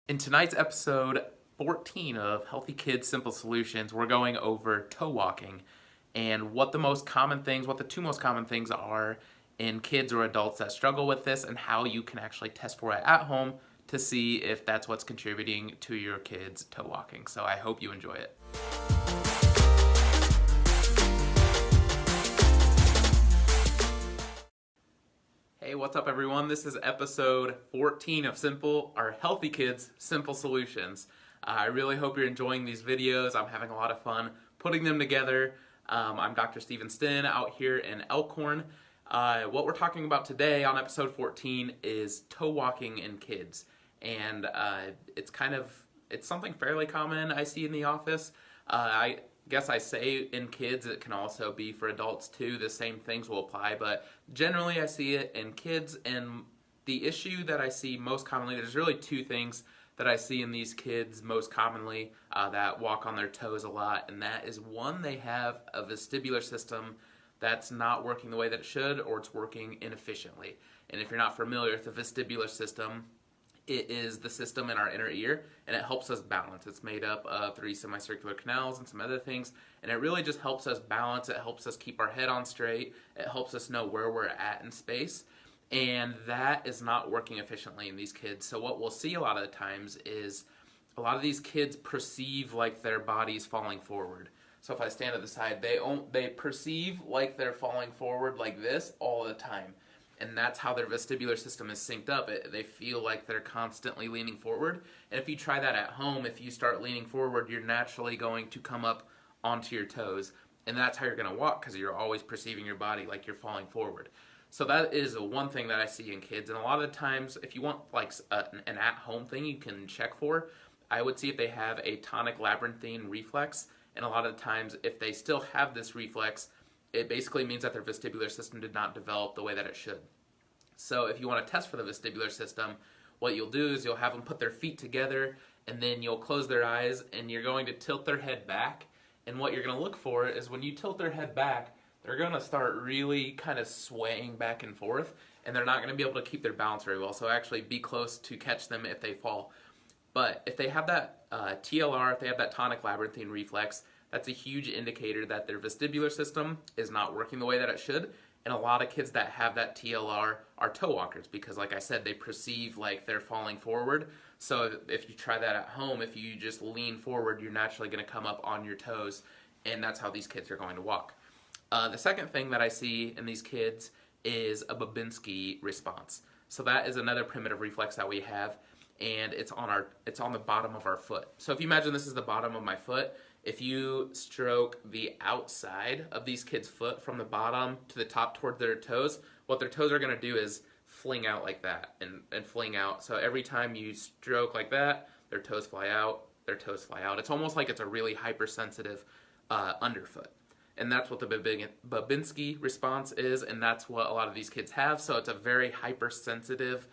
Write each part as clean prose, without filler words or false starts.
In tonight's episode 14 of Healthy Kids Simple Solutions, we're going over toe walking and what the two most common things are in kids or adults that struggle with this, and how you can actually test for it at home to see if that's what's contributing to your kids toe walking. So I hope you enjoy it. Hey, what's up everyone? This is episode 14 of our Healthy Kids Simple Solutions. I really hope you're enjoying these videos. I'm having a lot of fun putting them together. I'm Dr. Steven Stinn out here in Elkhorn. What we're talking about today on episode 14 is toe walking in kids. And it's something fairly common I see in the office. I guess I say in kids, it can also be for adults too. The same things will apply, but generally I see it in kids. And the issue that I see most commonly, there's really two things that I see in these kids most commonly that walk on their toes a lot. And that is, one, they have a vestibular system that's not working the way that it should, or it's working inefficiently. And if you're not familiar with the vestibular system, it is the system in our inner ear, and it helps us balance. It's made up of 3 semicircular canals and some other things, and it really just helps us balance. It helps us keep our head on straight. It helps us know where we're at in space, and that is not working efficiently in these kids. So what we'll see a lot of the times is a lot of these kids perceive like their body's falling forward. So if I stand to the side, they perceive like they're falling forward like this all the time. And that's how their vestibular system is synced up. They feel like they're constantly leaning forward. And if you try that at home, if you start leaning forward, you're naturally going to come up onto your toes. And that's how you're going to walk, because you're always perceiving your body like you're falling forward. So that is one thing that I see in kids. And a lot of the times, if you want like an at-home thing you can check for, I would see if they have a tonic labyrinthine reflex. And a lot of the times, if they still have this reflex, it basically means that their vestibular system did not develop the way that it should. So if you want to test for the vestibular system, what you'll do is you'll have them put their feet together, and then you'll close their eyes, and you're going to tilt their head back. And what you're going to look for is, when you tilt their head back, they're going to start really kind of swaying back and forth, and they're not going to be able to keep their balance very well. So actually be close to catch them if they fall. But if they have that TLR, if they have that tonic labyrinthine reflex, that's a huge indicator that their vestibular system is not working the way that it should. And a lot of kids that have that TLR are toe walkers, because like I said, they perceive like they're falling forward. So if you try that at home, if you just lean forward, you're naturally going to come up on your toes, and that's how these kids are going to walk. The second thing that I see in these kids is a Babinski response. So that is another primitive reflex that we have, and it's on the bottom of our foot. So if you imagine this is the bottom of my foot, if you stroke the outside of these kids' foot from the bottom to the top toward their toes, what their toes are going to do is fling out like that and fling out. So every time you stroke like that, their toes fly out, their toes fly out. It's almost like it's a really hypersensitive underfoot. And that's what the Babinski response is, and that's what a lot of these kids have. So it's a very hypersensitive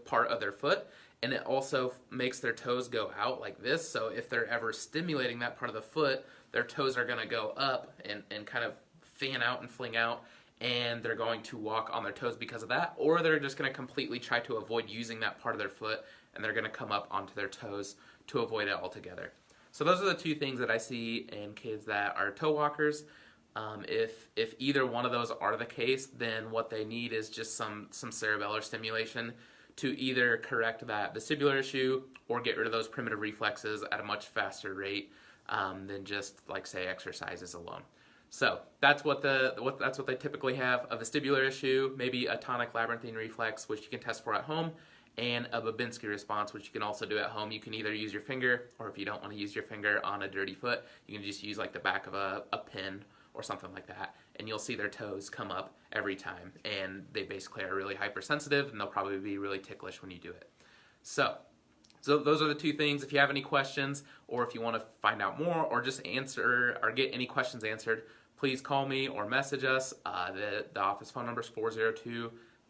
part of their foot. And it also makes their toes go out like this. So if they're ever stimulating that part of the foot, their toes are going to go up and kind of fan out and fling out, and they're going to walk on their toes because of that. Or they're just going to completely try to avoid using that part of their foot, and they're going to come up onto their toes to avoid it altogether. So those are the two things that I see in kids that are toe walkers. If either one of those are the case, then what they need is just some cerebellar stimulation to either correct that vestibular issue or get rid of those primitive reflexes at a much faster rate than just, like, say, exercises alone. So that's what they typically have: a vestibular issue, maybe a tonic labyrinthine reflex, which you can test for at home, and a Babinski response, which you can also do at home. You can either use your finger, or if you don't want to use your finger on a dirty foot, you can just use like the back of a pin or something like that, and you'll see their toes come up every time, and they basically are really hypersensitive, and they'll probably be really ticklish when you do it. So those are the two things. If you have any questions, or if you want to find out more, or just answer or get any questions answered, please call me or message us. The office phone number is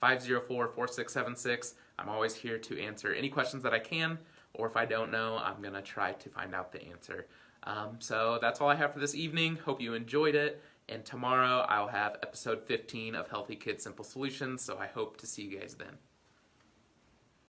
402-504-4676. I'm always here to answer any questions that I can, or if I don't know, I'm going to try to find out the answer. So that's all I have for this evening. Hope you enjoyed it, and tomorrow I'll have episode 15 of Healthy Kids Simple Solutions, so I hope to see you guys then.